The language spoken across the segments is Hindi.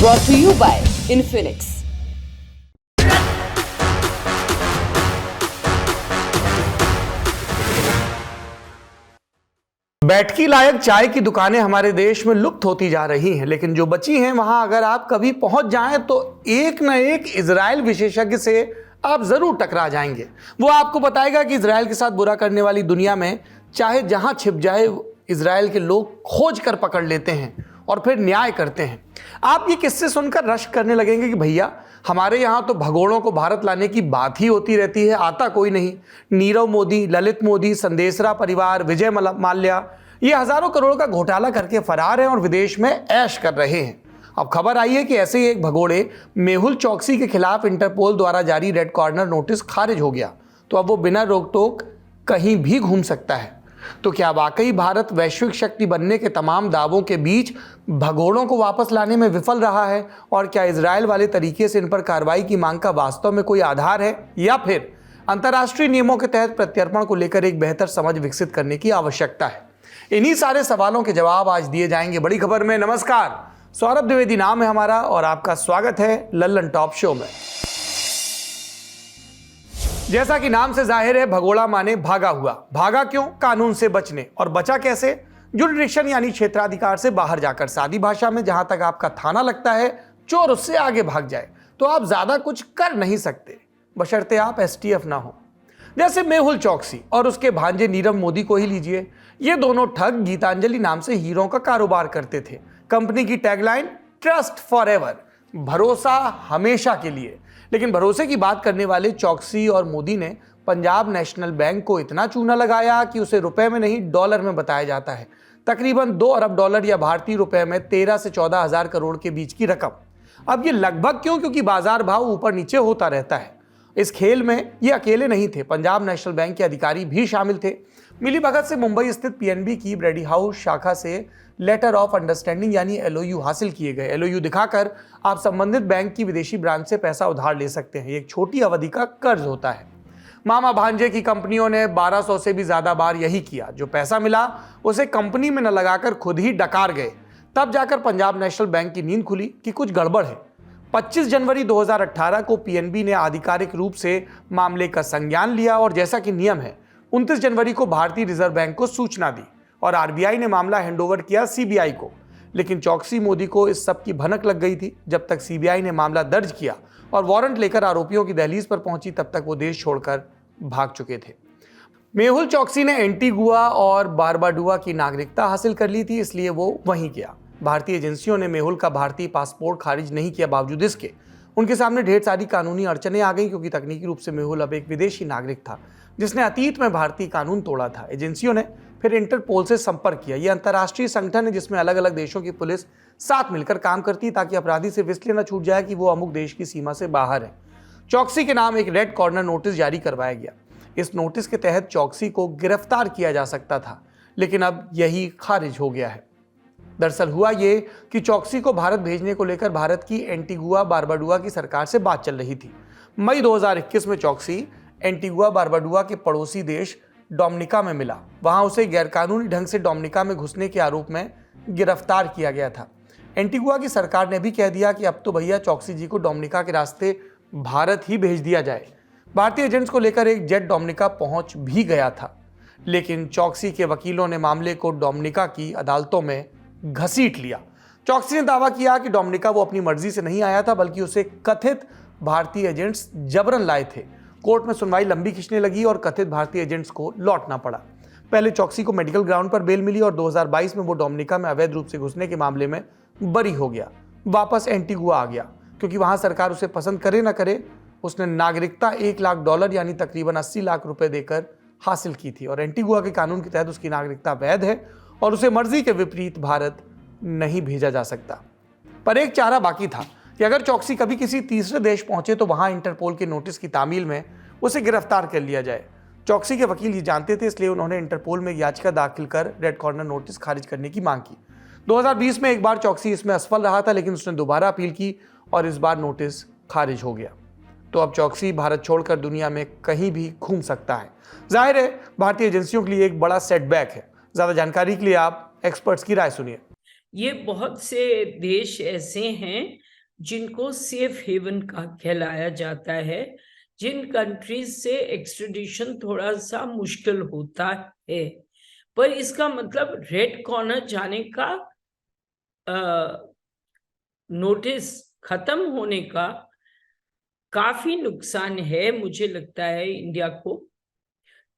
brought to you by Infinix. बैठकी लायक चाय की दुकानें हमारे देश में लुप्त होती जा रही हैं, लेकिन जो बची हैं वहां अगर आप कभी पहुंच जाएं तो एक न एक इजराइल विशेषज्ञ से आप जरूर टकरा जाएंगे। वो आपको बताएगा कि इजराइल के साथ बुरा करने वाली दुनिया में चाहे जहां छिप जाए इजराइल के लोग खोज कर पकड़ लेते हैं और फिर न्याय करते हैं। आप ये किस्से सुनकर रश्क करने लगेंगे कि भैया हमारे यहाँ तो भगोड़ों को भारत लाने की बात ही होती रहती है, आता कोई नहीं। नीरव मोदी, ललित मोदी, संदेशरा परिवार, विजय माल्या ये हजारों करोड़ का घोटाला करके फरार हैं और विदेश में ऐश कर रहे हैं। अब खबर आई है कि ऐसे ही एक भगोड़े मेहुल चौकसी के खिलाफ इंटरपोल द्वारा जारी रेड कॉर्नर नोटिस खारिज हो गया, तो अब वो बिना रोक टोक कहीं भी घूम सकता है। तो क्या वाकई भारत वैश्विक शक्ति बनने के तमाम दावों के बीच भगोड़ों को वापस लाने में विफल रहा है? और क्या इजराइल वाले तरीके से इन पर कार्रवाई की मांग का वास्तव में कोई आधार है, या फिर अंतर्राष्ट्रीय नियमों के तहत प्रत्यर्पण को लेकर एक बेहतर समझ विकसित करने की आवश्यकता है? इन्हीं सारे सवालों के जवाब आज दिए जाएंगे बड़ी खबर में। नमस्कार, सौरभ द्विवेदी नाम है हमारा और आपका स्वागत है लल्लन टॉप शो में। जैसा कि नाम से जाहिर है, भगोड़ा माने भागा हुआ। भागा क्यों? कानून से बचने। और बचा कैसे? जुरिडिक्शन यानी क्षेत्राधिकार से बाहर जाकर। सादी भाषा में जहां तक आपका थाना लगता है, चोर उससे आगे भाग जाए तो आप ज्यादा कुछ कर नहीं सकते, बशर्ते आप एसटीएफ ना हो। जैसे मेहुल चौकसी और उसके भांजे नीरव मोदी को ही लीजिए। ये दोनों ठग गीतांजलि नाम से हीरों का कारोबार करते थे। कंपनी की टैगलाइन ट्रस्ट फॉरएवर, भरोसा हमेशा के लिए। लेकिन भरोसे की बात करने वाले चौकसी और मोदी ने पंजाब नेशनल बैंक को इतना चूना लगाया कि उसे रुपए में नहीं डॉलर में बताया जाता है। तकरीबन 2 अरब डॉलर या भारतीय रुपए में 13 से 14 हजार करोड़ के बीच की रकम। अब ये लगभग क्यों? क्योंकि बाजार भाव ऊपर नीचे होता रहता है। इस खेल में ये अकेले नहीं थे, पंजाब नेशनल बैंक के अधिकारी भी शामिल थे। मिलीभगत से मुंबई स्थित पीएनबी की ब्रेडी हाउस शाखा से लेटर ऑफ अंडरस्टैंडिंग यानी एलओयू हासिल किए गए। एलओयू दिखाकर आप संबंधित बैंक की विदेशी ब्रांच से पैसा उधार ले सकते हैं। एक छोटी अवधि का कर्ज होता है। मामा भांजे की कंपनियों ने 1200 से भी ज्यादा बार यही किया। जो पैसा मिला उसे कंपनी में न लगाकर खुद ही डकार गए। तब जाकर पंजाब नेशनल बैंक की नींद खुली कि कुछ गड़बड़ है। 25 जनवरी 2018 को पीएनबी ने आधिकारिक रूप से मामले का संज्ञान लिया और जैसा कि नियम है 29 जनवरी को भारतीय रिजर्व बैंक को सूचना दी और आरबीआई ने मामला हैंडओवर किया सीबीआई को। लेकिन चौकसी मोदी को इस सब की भनक लग गई थी। जब तक सीबीआई ने मामला दर्ज किया और वारंट लेकर आरोपियों की दहलीज पर पहुंची, तब तक वो देश छोड़कर भाग चुके थे। मेहुल चौकसी ने एंटीगुआ और बारबाडुआ की नागरिकता हासिल कर ली थी, इसलिए वो वहीं गया। भारतीय एजेंसियों ने मेहुल का भारतीय पासपोर्ट खारिज नहीं किया। बावजूद इसके उनके सामने ढेर सारी कानूनी अड़चनें आ गई, क्योंकि तकनीकी रूप से मेहुल अब एक विदेशी नागरिक था जिसने अतीत में भारतीय कानून तोड़ा था। एजेंसियों ने फिर इंटरपोल से संपर्क किया। यह अंतर्राष्ट्रीय संगठन है जिसमें अलग अलग देशों की पुलिस साथ मिलकर काम करती है, ताकि अपराधी सिर्फ इसलिए न छूट जाए कि वो अमुक देश की सीमा से बाहर है। चौकसी के नाम एक रेड कॉर्नर नोटिस जारी करवाया गया। इस नोटिस के तहत चौकसी को गिरफ्तार किया जा सकता था, लेकिन अब यही खारिज हो गया है। दरअसल हुआ ये कि चौकसी को भारत भेजने को लेकर भारत की एंटीगुआ बारबाडुआ की सरकार से बात चल रही थी। मई 2021 में चौकसी एंटीगुआ बारबाडुआ के पड़ोसी देश डोमिनिका में मिला। वहां उसे गैरकानूनी ढंग से डोमिनिका में घुसने के आरोप में गिरफ्तार किया गया था। एंटीगुआ की सरकार ने भी कह दिया कि अब तो भैया चौकसी जी को डोमिनिका के रास्ते भारत ही भेज दिया जाए। भारतीय एजेंट्स को लेकर एक जेट डोमिनिका पहुंच भी गया था, लेकिन चौकसी के वकीलों ने मामले को डोमिनिका की अदालतों में घसीट लिया। चौकसी ने दावा किया कि डोमिनिका वो अपनी मर्जी से नहीं आया था, बल्कि उसे कथित भारतीय एजेंट्स जबरन लाए थे। कोर्ट में सुनवाई लंबी खिंचने लगी और कथित भारतीय एजेंट्स को लौटना पड़ा। पहले चौकसी को मेडिकल ग्राउंड पर बेल मिली और 2022 में वो डोमिनिका में अवैध रूप से घुसने के मामले में बरी हो गया। वापस एंटीगुआ आ गया, क्योंकि वहां सरकार उसे पसंद करे ना करे, उसने नागरिकता $1 लाख यानी तकरीबन 80 लाख रुपए देकर हासिल की थी। और एंटीगुआ के कानून के तहत उसकी नागरिकता वैध है और उसे मर्जी के विपरीत भारत नहीं भेजा जा सकता। पर एक चारा बाकी था कि अगर चौकसी कभी किसी तीसरे देश पहुंचे तो वहां इंटरपोल के नोटिस की तामील में उसे गिरफ्तार कर लिया जाए। चौकसी के वकील ये जानते थे, इसलिए उन्होंने इंटरपोल में याचिका दाखिल कर रेड कॉर्नर नोटिस खारिज करने की मांग की। 2020 में एक बार चौकसी इसमें असफल रहा था, लेकिन उसने दोबारा अपील की और इस बार नोटिस खारिज हो गया। तो अब चौकसी भारत छोड़कर दुनिया में कहीं भी घूम सकता है। जाहिर है भारतीय एजेंसियों के लिए एक बड़ा सेटबैक है। ज्यादा जानकारी के लिए आप एक्सपर्ट्स की राय सुनिए। ये बहुत से देश ऐसे हैं जिनको सेफ हेवन का कहलाया जाता है, जिन कंट्रीज से एक्सट्रेडिशन थोड़ा सा मुश्किल होता है। पर इसका मतलब रेड कॉर्नर जाने का नोटिस खत्म होने का काफी नुकसान है मुझे लगता है इंडिया को,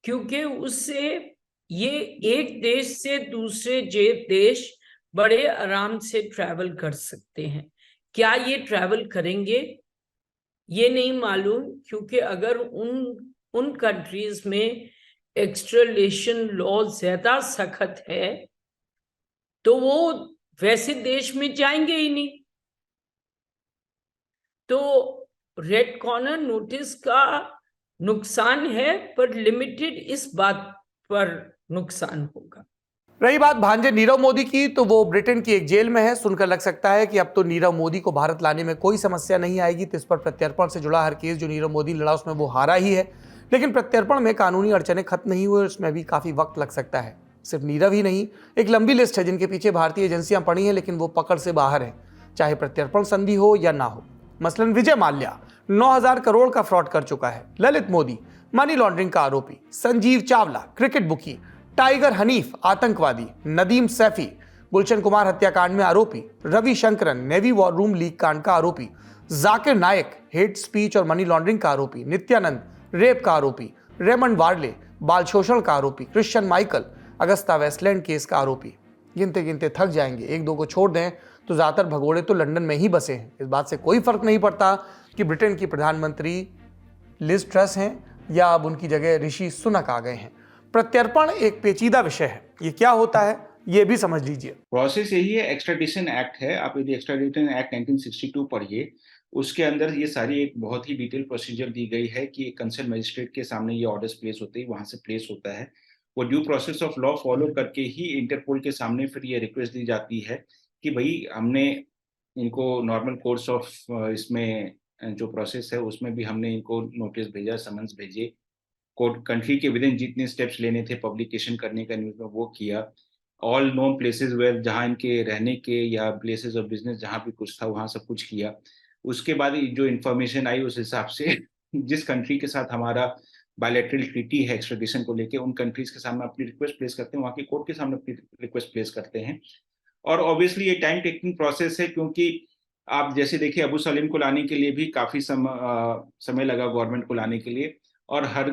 क्योंकि उससे ये एक देश से दूसरे देश बड़े आराम से ट्रैवल कर सकते हैं। क्या ये ट्रैवल करेंगे ये नहीं मालूम, क्योंकि अगर उन कंट्रीज में एक्सट्राडिशन लॉ ज्यादा सख्त है तो वो वैसे देश में जाएंगे ही नहीं। तो रेड कॉर्नर नोटिस का नुकसान है, पर लिमिटेड इस बात पर नुकसान होगा। रही बात भांजे नीरव मोदी की, तो वो ब्रिटेन की एक जेल में है। सुनकर लग सकता है कि अब तो नीरव मोदी को भारत लाने में कोई समस्या नहीं आएगी। तो इस पर प्रत्यर्पण से जुड़ा हर केस जो नीरव मोदी लड़ा उसमें वो हारा ही है। लेकिन प्रत्यर्पण में कानूनी अड़चने खत्म नहीं हुए, उसमें भी काफी वक्त लग सकता है। सिर्फ नीरव ही नहीं, एक लंबी लिस्ट है जिनके पीछे भारतीय एजेंसियां पड़ी हैं, लेकिन वो पकड़ से बाहर हैं, चाहे प्रत्यर्पण संधि हो या ना हो। मसलन विजय माल्या 9,000 करोड़ का फ्रॉड कर चुका है। ललित मोदी मनी लॉन्ड्रिंग का आरोपी। Sanjeev Chawla cricket bookie. Tiger Hanif आतंकवादी। नदीम सैफी गुलशन कुमार हत्याकांड में आरोपी। Ravi Shankaran navy war room leak कांड का आरोपी। जाकिर नायक हेट स्पीच और मनी लॉन्ड्रिंग का आरोपी। नित्यानंद रेप का आरोपी। रेमंड वार्ले बाल शोषण का आरोपी। Christian Michel Agusta Westland case का आरोपी। गिनते गिनते थक जाएंगे। एक दो को छोड़ दें तो ज्यादातर भगोड़े तो लंदन में ही बसे हैं। इस बात से कोई फर्क नहीं पड़ता कि ब्रिटेन की प्रधानमंत्री लिज ट्रस हैं या अब उनकी जगह ऋषि सुनक आ गए हैं। प्रत्यर्पण एक पेचीदा विषय है। ये क्या होता है ये भी समझ लीजिए। प्रोसेस यही है, एक्स्ट्राडिशन एक्ट है। आप यदि एक्स्ट्राडिशन एक्ट 1962 पढ़िए, उसके अंदर ये सारी एक बहुत ही डिटेल प्रोसीजर दी गई है कि कंसर्न मजिस्ट्रेट के सामने ये ऑर्डर्स प्लेस होते हैं, वहां से प्लेस होता है। वो due process of law follow करके ही इंटरपोल के सामने फिर ये रिक्वेस्ट दी जाती है कि भाई हमने इनको नॉर्मल कोर्स ऑफ इसमें जो प्रोसेस है उसमें भी हमने इनको नोटिस भेजा, समन्स भेजे, कोर्ट कंट्री के विद इन जितने स्टेप्स लेने थे पब्लिकेशन करने का न्यूज़ में वो किया। ऑल नोन प्लेसेस वेयर जहाँ इनके रहने के या प्लेसेस ऑफ बिजनेस जहाँ भी कुछ था वहाँ सब कुछ किया। उसके बाद जो इन्फॉर्मेशन आई उस हिसाब से जिस कंट्री के साथ हमारा बायलैटरल ट्रीटी है एक्स्ट्राडिशन को लेके, उन कंट्रीज के सामने अपनी रिक्वेस्ट प्लेस करते हैं, वहाँ के कोर्ट के सामने अपनी रिक्वेस्ट प्लेस करते हैं। और ऑब्वियसली ये टाइम टेकिंग प्रोसेस है, क्योंकि आप जैसे देखिए अबू सलीम को लाने के लिए भी काफी समय लगा गवर्नमेंट को लाने के लिए। और हर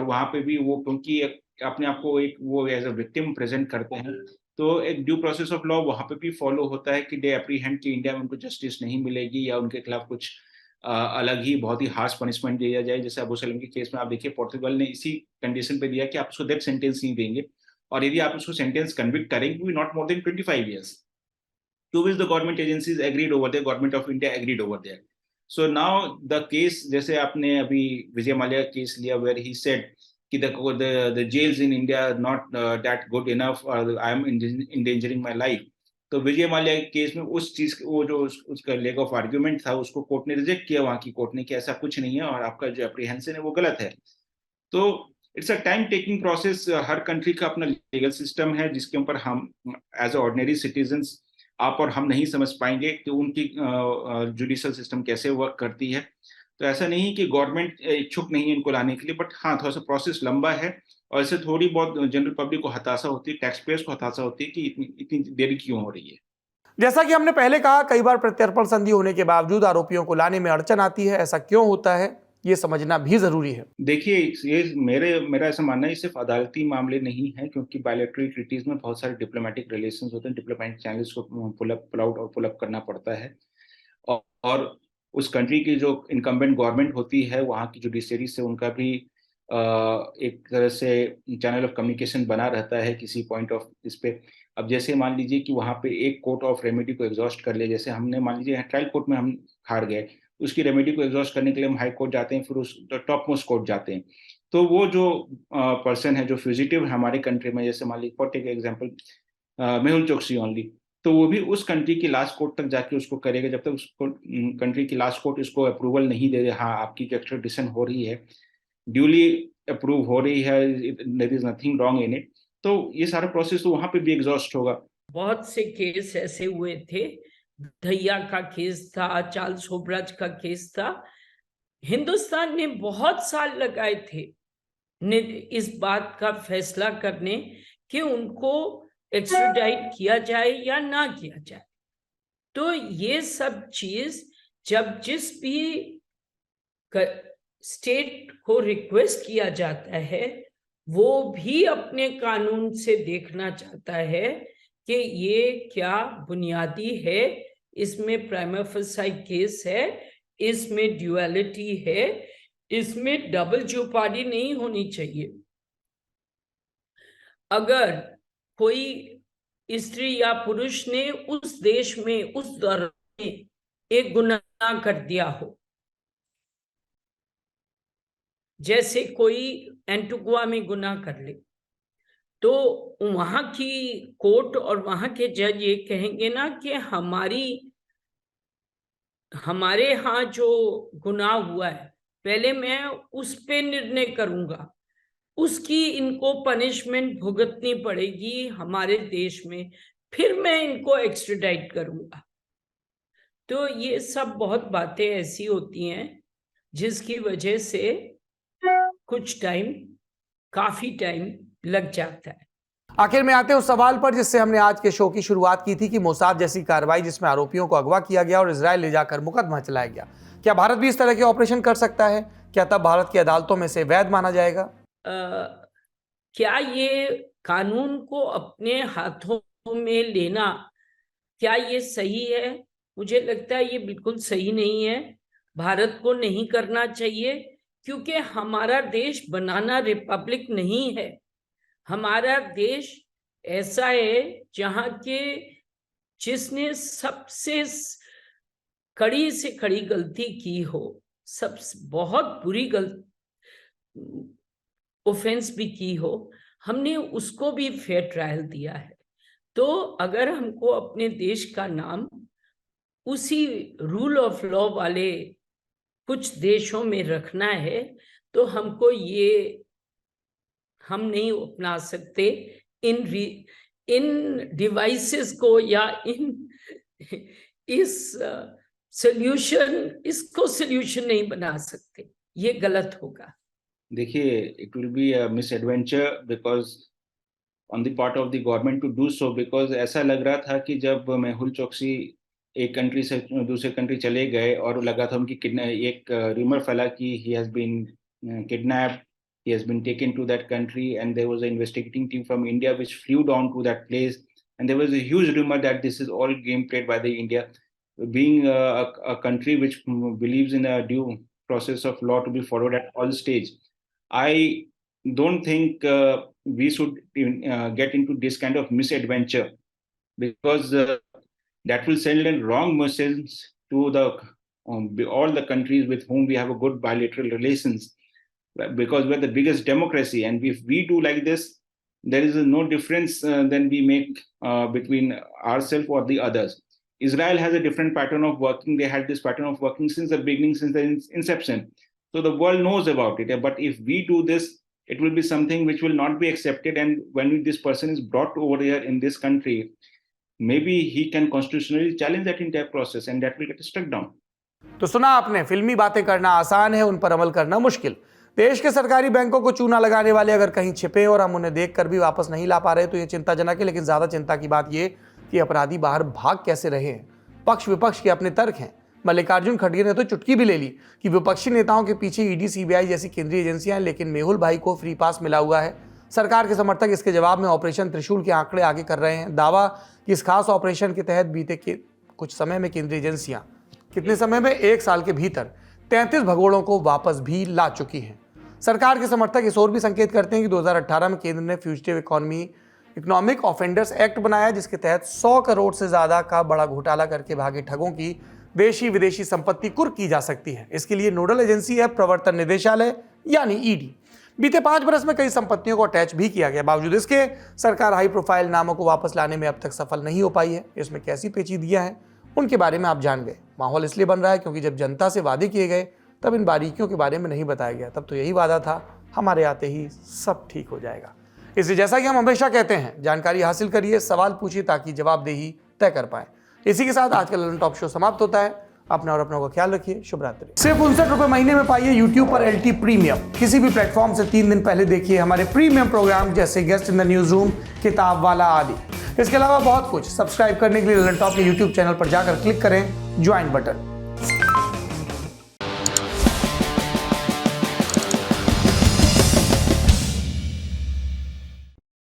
वहाँ पे भी वो क्योंकि अपने आप को एक वो एज अ विक्टिम प्रेजेंट करते हैं, तो एक ड्यू प्रोसेस ऑफ लॉ वहाँ पे भी फॉलो होता है कि दे एप्रीहेंड कि इंडिया में उनको जस्टिस नहीं मिलेगी या उनके खिलाफ कुछ अलग ही बहुत ही हार्श पनिशमेंट दिया जाए। जैसे अबू सलीम के केस में आप देखिए पोर्टुगल ने इसी कंडीशन पे दिया कि आप उसको डेथ सेंटेंस नहीं देंगे, और यदि आप उसको सेंटेंस कन्विक्ट करेंगे not more than 25 years, to which the government agencies agreed over there, government of India agreed over there. So now the case, जैसे आपने अभी विजय माल्या केस लिया, where he said कि the jails in India are not that good enough, or I am endangering my life. तो विजय माल्या केस में उस चीज वो जो उसका लेग ऑफ आर्ग्यूमेंट था उसको कोर्ट ने रिजेक्ट किया, वहां की कोर्ट ने कि ऐसा कुछ नहीं है और आपका जो एप्रीहेंशन है वो गलत है। तो it's a time taking process. Her country का अपना लीगल सिस्टम है जिसके ऊपर हम एज ऑर्डिनरी सिटीजन्स आप और हम नहीं समझ पाएंगे कि उनकी जुडिशियल सिस्टम कैसे वर्क करती है। तो ऐसा नहीं कि गवर्नमेंट इच्छुक नहीं है इनको लाने के लिए, बट हाँ थोड़ा सा प्रोसेस लंबा है और इससे थोड़ी बहुत जनरल पब्लिक को हताशा होती है, टैक्स पेयर्स को हताशा होती है कि इतनी देरी क्यों हो रही है। जैसा कि हमने पहले कहा, कई बार प्रत्यर्पण संधि होने के बावजूद आरोपियों को लाने में अड़चन आती है। ऐसा क्यों होता है ये समझना भी जरूरी है। देखिए ये मेरा ऐसा मानना है, सिर्फ अदालती मामले नहीं है, क्योंकि बायलैटरल ट्रीटीज में बहुत सारे डिप्लोमेटिक रिलेशंस होते हैं, डिप्लोमेटिक चैनल्स को पुल आउट और पुल अप करना पड़ता है। और उस कंट्री की जो इनकम्बेंट गवर्नमेंट होती है वहाँ की जुडिशरी से उनका भी एक तरह से चैनल ऑफ कम्युनिकेशन बना रहता है किसी पॉइंट ऑफ इस पे। अब जैसे मान लीजिए कि वहाँ पे एक कोर्ट ऑफ रेमेडी को एग्जॉस्ट कर ले, जैसे हमने मान लीजिए ट्रायल कोर्ट में हम हार गए, उसकी रेमेडी को एग्जॉस्ट करने के लिए हम हाई कोर्ट जाते हैं, फिर उस टॉप मोस्ट कोर्ट जाते हैं। तो वो जो पर्सन है जो फ्यूजिटिव है हमारे कंट्री में, जैसे मान लीजिए for take example Mehul Choksi only, तो वो भी उस कंट्री की लास्ट कोर्ट तक जाके उसको करेगा जब तक उसको कंट्री की लास्ट कोर्ट इसको अप्रूवल नहीं दे रहे, हाँ आपकी जो एक्स्ट्राडिशन हो रही है ड्यूली अप्रूव हो रही है, there is nothing wrong in it, तो ये सारा प्रोसेस तो वहां पे भी एग्जॉस्ट होगा। बहुत से केस ऐसे हुए थे दहिया का केस था, चार्ल्स होबराज का केस था। हिंदुस्तान ने बहुत साल लगाए थे इस बात का फैसला करने कि उनको एक्स्ट्राडाइट किया जाए या ना किया जाए। तो ये सब चीज जब जिस भी स्टेट को रिक्वेस्ट किया जाता है, वो भी अपने कानून से देखना चाहता है कि ये क्या बुनियादी है, इसमें प्राइमा फेसी केस है, इसमें ड्यूअलिटी है, इसमें डबल जेओपार्डी नहीं होनी चाहिए। अगर कोई स्त्री या पुरुष ने उस देश में उस दौरान में एक गुनाह कर दिया हो, जैसे कोई एंटीगुआ में गुनाह कर ले, तो वहां की कोर्ट और वहां के जज ये कहेंगे ना कि हमारे यहाँ जो गुनाह हुआ है, पहले मैं उस पे निर्णय करूंगा, उसकी इनको पनिशमेंट भुगतनी पड़ेगी हमारे देश में, फिर मैं इनको एक्स्ट्राडाइट करूंगा। तो ये सब बहुत बातें ऐसी होती हैं जिसकी वजह से काफी टाइम लग जाता है। आखिर में आते हैं उस सवाल पर जिससे हमने आज के शो की शुरुआत की थी कि मोसाद जैसी कार्रवाई जिसमें आरोपियों को अगवा किया गया और इजराइल ले जाकर मुकदमा चलाया गया, क्या भारत भी इस तरह के ऑपरेशन कर सकता है? क्या तब भारत की अदालतों में से वैध माना जाएगा? क्या ये कानून को अपने हाथों में लेना, क्या ये सही है? मुझे लगता है ये बिल्कुल सही नहीं है, भारत को नहीं करना चाहिए, क्योंकि हमारा देश बनाना रिपब्लिक नहीं है। हमारा देश ऐसा है जहां के जिसने सबसे कड़ी से कड़ी गलती की हो, सबसे बहुत बुरी ऑफेंस भी की हो, हमने उसको भी फेयर ट्रायल दिया है। तो अगर हमको अपने देश का नाम उसी रूल ऑफ लॉ वाले कुछ देशों में रखना है, तो हमको हम नहीं अपना सकते इन डिवाइसेस को या इसको सोल्यूशन नहीं बना सकते, ये गलत होगा। देखिए, it will be a misadventure because on the part of the government to do so, because ऐसा लग रहा था कि जब मेहुल चोकसी एक कंट्री से दूसरे कंट्री चले गए और लगा था उनकी एक रूमर फैला कि he has been kidnapped, he has been taken to that country, and there was an investigating team from India which flew down to that place, and there was a huge rumor that this is all game played by the India, being a country which believes in a due process of law to be followed at all stage. I don't think we should get into this kind of misadventure, because that will send a wrong message to all the countries with whom we have a good bilateral relations, because we're the biggest democracy, and if we do like this, there is no difference than we make between ourselves or the others. Israel has a different pattern of working. They had this pattern of working since the beginning, since the inception. So the world knows about it. But if we do this, it will be something which will not be accepted. And when this person is brought over here in this country, maybe he can constitutionally challenge that entire process, and that will get struck down. तो सुना आपने, फिल्मी बातें करना आसान है, उन पर अमल करना मुश्किल। देश के सरकारी बैंकों को चूना लगाने वाले अगर कहीं छिपे और हम उन्हें देखकर भी वापस नहीं ला पा रहे तो ये चिंताजनक है। लेकिन ज्यादा चिंता की बात ये कि अपराधी बाहर भाग कैसे रहे हैं। पक्ष विपक्ष के अपने तर्क हैं। मल्लिकार्जुन खड़गे ने तो चुटकी भी ले ली कि विपक्षी नेताओं के पीछे ईडी, सीबीआई जैसी केंद्रीय एजेंसियां हैं, लेकिन मेहुल भाई को फ्री पास मिला हुआ है। सरकार के समर्थक इसके जवाब में ऑपरेशन त्रिशूल के आंकड़े आगे कर रहे हैं। दावा कि इस खास ऑपरेशन के तहत बीते कुछ समय में केंद्रीय एजेंसियां, कितने समय में, 1 साल के भीतर 33 भगोड़ों को वापस भी ला चुकी हैं। सरकार के समर्थक इस ओर भी संकेत करते हैं कि 2018 में केंद्र ने फ्यूजिटिव इकोनॉमिक ऑफेंडर्स एक्ट बनाया, जिसके तहत 100 करोड़ से ज्यादा का बड़ा घोटाला करके भागे ठगों की देशी विदेशी संपत्ति कुर्क की जा सकती है। इसके लिए नोडल एजेंसी है प्रवर्तन निदेशालय यानी ईडी। बीते 5 बरस में कई संपत्तियों को अटैच भी किया गया। बावजूद इसके सरकार हाई प्रोफाइल नामों को वापस लाने में अब तक सफल नहीं हो पाई है। इसमें कैसी पेचीदगियां हैं उनके बारे में आप जान गए। माहौल इसलिए बन रहा है क्योंकि जब जनता से वादे किए गए तब इन बारीकियों के बारे में नहीं बताया गया। तब तो यही वादा था, हमारे आते ही सब ठीक हो जाएगा। इसलिए जैसा कि हम हमेशा कहते हैं, जानकारी हासिल करिए, सवाल पूछिए ताकि जवाबदेही तय कर पाए। इसी के साथ आज का ललन टॉप शो समाप्त होता है। अपना और अपनों का ख्याल रखिए। शुभ रात्रि। सिर्फ 59 रुपए महीने में पाइए YouTube पर LT प्रीमियम। किसी भी प्लेटफॉर्म से 3 दिन पहले देखिए हमारे प्रीमियम प्रोग्राम जैसे guest in the news room, किताब वाला आदि। इसके अलावा बहुत कुछ। सब्सक्राइब करने के लिए ललन टॉप के YouTube चैनल पर जाकर क्लिक करें ज्वाइन बटन।